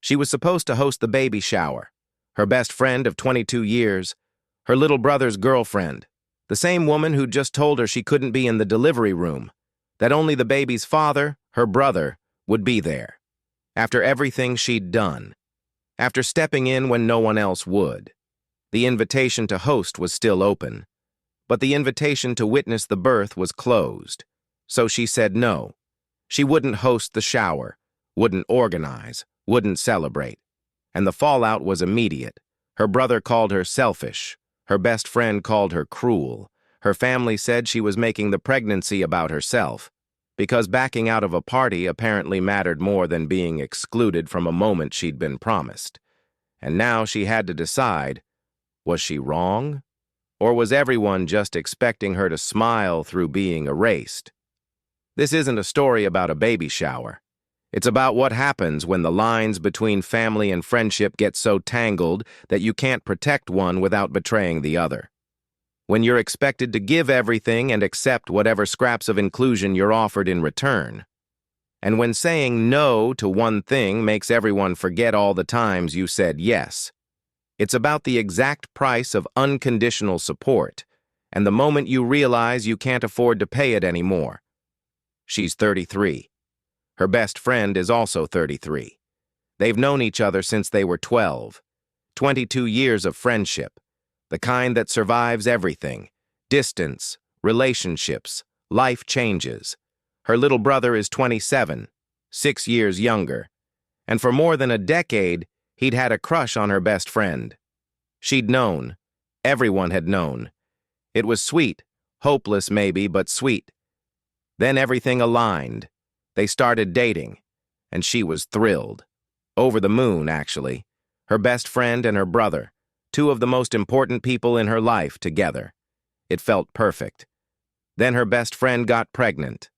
She was supposed to host the baby shower. Her best friend of 22 years, her little brother's girlfriend, the same woman who'd just told her she couldn't be in the delivery room, that only the baby's father, her brother, would be there. After everything she'd done. After stepping in when no one else would. The invitation to host was still open, but the invitation to witness the birth was closed. So she said no. She wouldn't host the shower, wouldn't organize, wouldn't celebrate. And the fallout was immediate. Her brother called her selfish. Her best friend called her cruel. Her family said she was making the pregnancy about herself, because backing out of a party apparently mattered more than being excluded from a moment she'd been promised. And now she had to decide, was she wrong? Or was everyone just expecting her to smile through being erased? This isn't a story about a baby shower. It's about what happens when the lines between family and friendship get so tangled that you can't protect one without betraying the other. When you're expected to give everything and accept whatever scraps of inclusion you're offered in return. And when saying no to one thing makes everyone forget all the times you said yes. It's about the exact price of unconditional support, and the moment you realize you can't afford to pay it anymore. She's 33. Her best friend is also 33. They've known each other since they were 12. 22 years of friendship, the kind that survives everything. Distance, relationships, life changes. Her little brother is 27, 6 years younger. And for more than a decade, he'd had a crush on her best friend. She'd known. Everyone had known. It was sweet, hopeless maybe, but sweet. Then everything aligned. They started dating, and she was thrilled. Over the moon, actually. Her best friend and her brother, two of the most important people in her life, together. It felt perfect. Then her best friend got pregnant.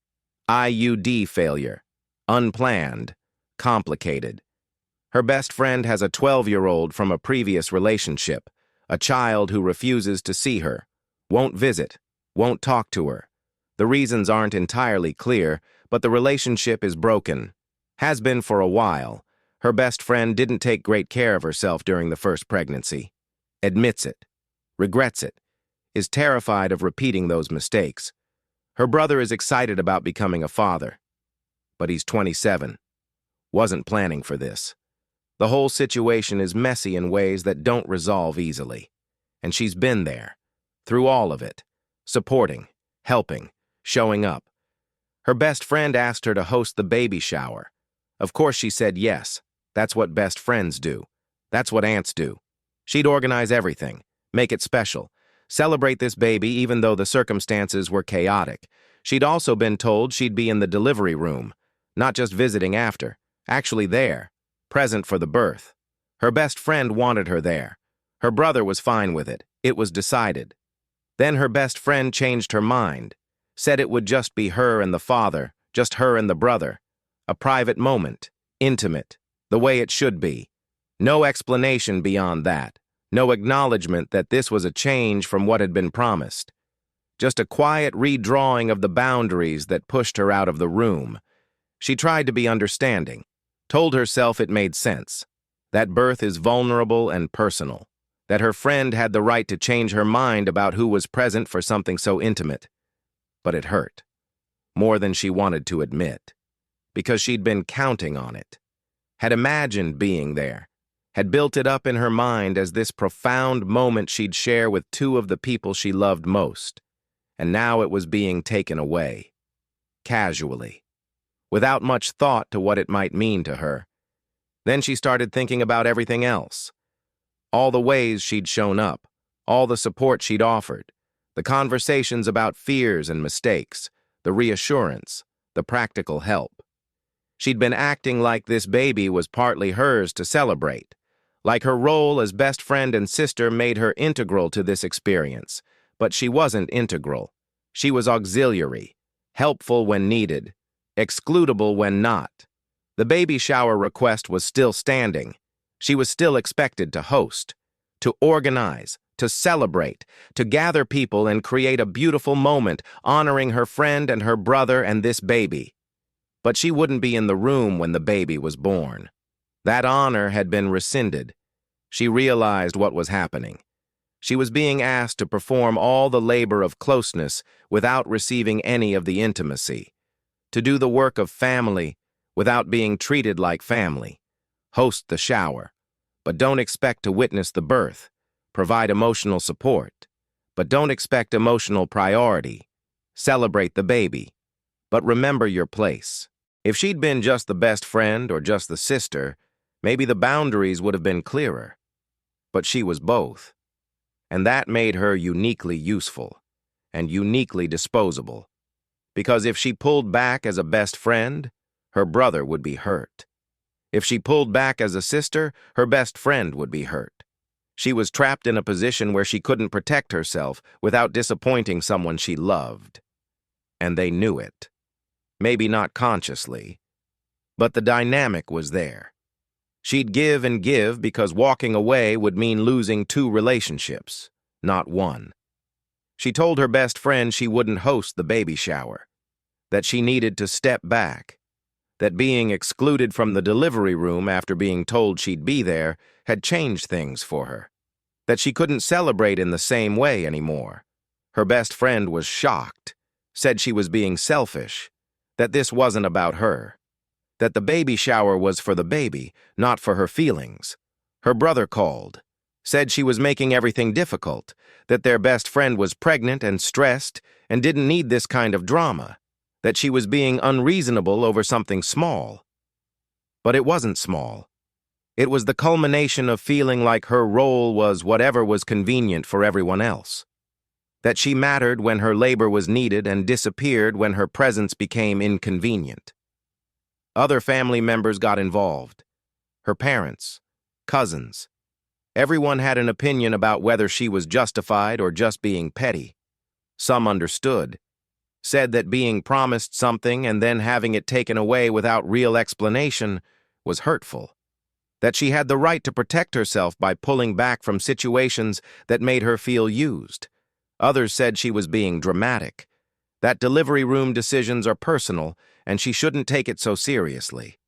IUD failure. Unplanned. Complicated. Her best friend has a 12-year-old from a previous relationship, a child who refuses to see her, won't visit, won't talk to her. The reasons aren't entirely clear, but the relationship is broken. Has been for a while. Her best friend didn't take great care of herself during the first pregnancy. Admits it. Regrets it. Is terrified of repeating those mistakes. Her brother is excited about becoming a father. But he's 27. Wasn't planning for this. The whole situation is messy in ways that don't resolve easily. And she's been there. Through all of it. Supporting. Helping. Showing up. Her best friend asked her to host the baby shower. Of course she said yes. That's what best friends do. That's what aunts do. She'd organize everything, make it special, celebrate this baby even though the circumstances were chaotic. She'd also been told she'd be in the delivery room, not just visiting after, actually there, present for the birth. Her best friend wanted her there. Her brother was fine with it. It was decided. Then her best friend changed her mind. Said it would just be her and the father, just her and the brother. A private moment, intimate, the way it should be. No explanation beyond that. No acknowledgement that this was a change from what had been promised. Just a quiet redrawing of the boundaries that pushed her out of the room. She tried to be understanding, told herself it made sense. That birth is vulnerable and personal. That her friend had the right to change her mind about who was present for something so intimate. But it hurt. More than she wanted to admit. Because she'd been counting on it. Had imagined being there. Had built it up in her mind as this profound moment she'd share with two of the people she loved most. And now it was being taken away. Casually. Without much thought to what it might mean to her. Then she started thinking about everything else. All the ways she'd shown up. All the support she'd offered. The conversations about fears and mistakes, the reassurance, the practical help. She'd been acting like this baby was partly hers to celebrate, like her role as best friend and sister made her integral to this experience, but she wasn't integral. She was auxiliary, helpful when needed, excludable when not. The baby shower request was still standing. She was still expected to host, to organize, to celebrate, to gather people and create a beautiful moment honoring her friend and her brother and this baby. But she wouldn't be in the room when the baby was born. That honor had been rescinded. She realized what was happening. She was being asked to perform all the labor of closeness without receiving any of the intimacy, to do the work of family without being treated like family, host the shower, but don't expect to witness the birth, provide emotional support, but don't expect emotional priority, celebrate the baby, but remember your place. If she'd been just the best friend or just the sister, maybe the boundaries would have been clearer. But she was both. And that made her uniquely useful and uniquely disposable. Because if she pulled back as a best friend, her brother would be hurt. If she pulled back as a sister, her best friend would be hurt. She was trapped in a position where she couldn't protect herself without disappointing someone she loved. And they knew it. Maybe not consciously, but the dynamic was there. She'd give and give because walking away would mean losing 2 relationships, not 1. She told her best friend she wouldn't host the baby shower, that she needed to step back, that being excluded from the delivery room after being told she'd be there had changed things for her, that she couldn't celebrate in the same way anymore. Her best friend was shocked, said she was being selfish, that this wasn't about her, that the baby shower was for the baby, not for her feelings. Her brother called, said she was making everything difficult, that their best friend was pregnant and stressed and didn't need this kind of drama, that she was being unreasonable over something small. But it wasn't small. It was the culmination of feeling like her role was whatever was convenient for everyone else, that she mattered when her labor was needed and disappeared when her presence became inconvenient. Other family members got involved. Her parents, cousins. Everyone had an opinion about whether she was justified or just being petty. Some understood, said that being promised something and then having it taken away without real explanation was hurtful, that she had the right to protect herself by pulling back from situations that made her feel used. Others said she was being dramatic, that delivery room decisions are personal and she shouldn't take it so seriously,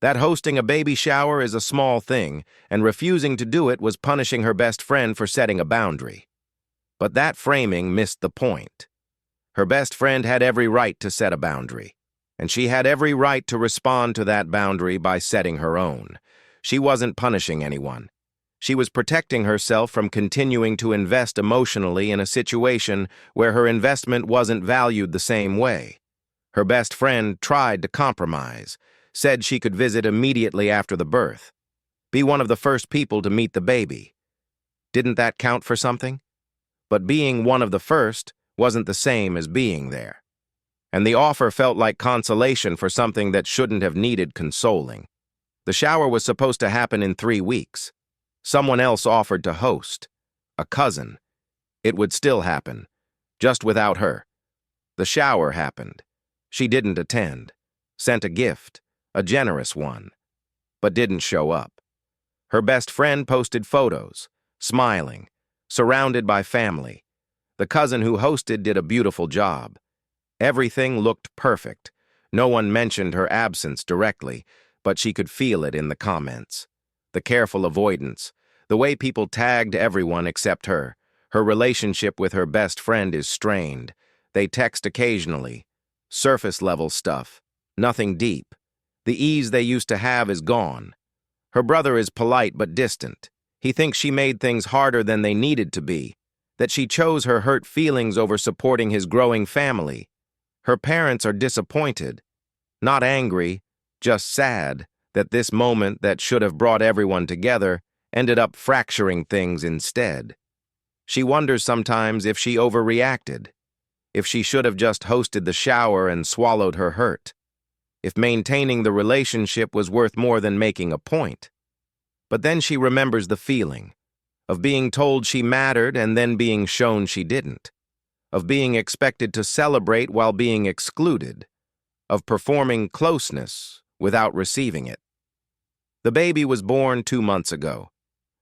that hosting a baby shower is a small thing and refusing to do it was punishing her best friend for setting a boundary. But that framing missed the point. Her best friend had every right to set a boundary, and she had every right to respond to that boundary by setting her own. She wasn't punishing anyone. She was protecting herself from continuing to invest emotionally in a situation where her investment wasn't valued the same way. Her best friend tried to compromise, said she could visit immediately after the birth, be one of the first people to meet the baby. Didn't that count for something? But being one of the first wasn't the same as being there. And the offer felt like consolation for something that shouldn't have needed consoling. The shower was supposed to happen in 3 weeks. Someone else offered to host, a cousin. It would still happen, just without her. The shower happened. She didn't attend, sent a gift, a generous one, but didn't show up. Her best friend posted photos, smiling, surrounded by family. The cousin who hosted did a beautiful job. Everything looked perfect. No one mentioned her absence directly, but she could feel it in the comments. The careful avoidance, the way people tagged everyone except her. Her relationship with her best friend is strained. They text occasionally. Surface-level stuff. Nothing deep. The ease they used to have is gone. Her brother is polite but distant. He thinks she made things harder than they needed to be, that she chose her hurt feelings over supporting his growing family. Her parents are disappointed. Not angry, just sad that this moment that should have brought everyone together ended up fracturing things instead. She wonders sometimes if she overreacted, if she should have just hosted the shower and swallowed her hurt, if maintaining the relationship was worth more than making a point. But then she remembers the feeling of being told she mattered and then being shown she didn't, of being expected to celebrate while being excluded, of performing closeness without receiving it. The baby was born 2 months ago.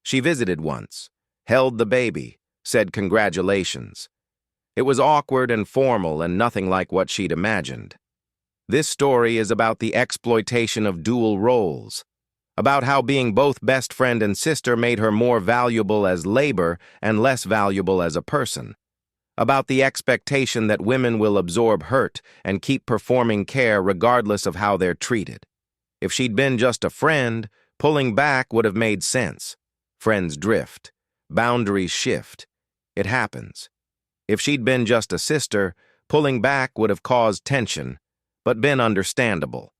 She visited once, held the baby, said congratulations. It was awkward and formal and nothing like what she'd imagined. This story is about the exploitation of dual roles, about how being both best friend and sister made her more valuable as labor and less valuable as a person, about the expectation that women will absorb hurt and keep performing care regardless of how they're treated. If she'd been just a friend, pulling back would have made sense. Friends drift. Boundaries shift. It happens. If she'd been just a sister, pulling back would have caused tension, but been understandable.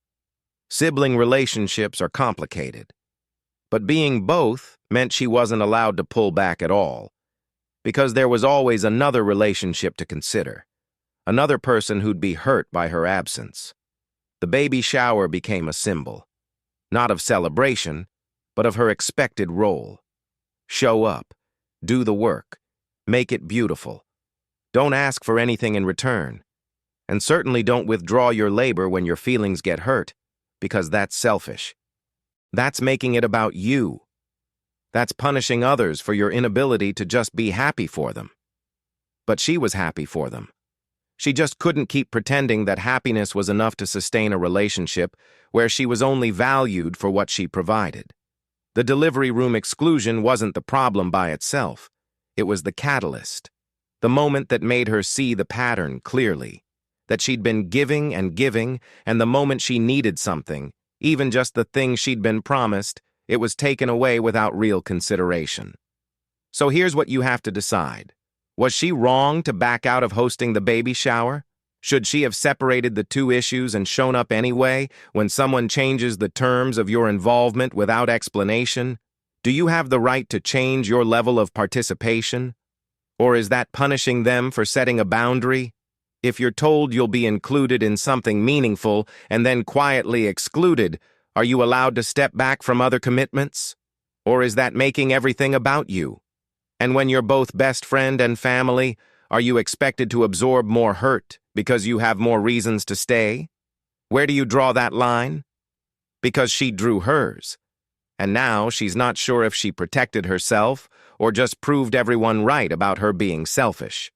Sibling relationships are complicated. But being both meant she wasn't allowed to pull back at all, because there was always another relationship to consider, another person who'd be hurt by her absence. The baby shower became a symbol, not of celebration, but of her expected role. Show up, do the work, make it beautiful. Don't ask for anything in return, and certainly don't withdraw your labor when your feelings get hurt, because that's selfish. That's making it about you. That's punishing others for your inability to just be happy for them. But she was happy for them. She just couldn't keep pretending that happiness was enough to sustain a relationship where she was only valued for what she provided. The delivery room exclusion wasn't the problem by itself. It was the catalyst, the moment that made her see the pattern clearly, that she'd been giving, and the moment she needed something, even just the thing she'd been promised, it was taken away without real consideration. So here's what you have to decide. Was she wrong to back out of hosting the baby shower? Should she have separated the two issues and shown up anyway when someone changes the terms of your involvement without explanation? Do you have the right to change your level of participation? Or is that punishing them for setting a boundary? If you're told you'll be included in something meaningful and then quietly excluded, are you allowed to step back from other commitments? Or is that making everything about you? And when you're both best friend and family, are you expected to absorb more hurt because you have more reasons to stay? Where do you draw that line? Because she drew hers. And now she's not sure if she protected herself or just proved everyone right about her being selfish.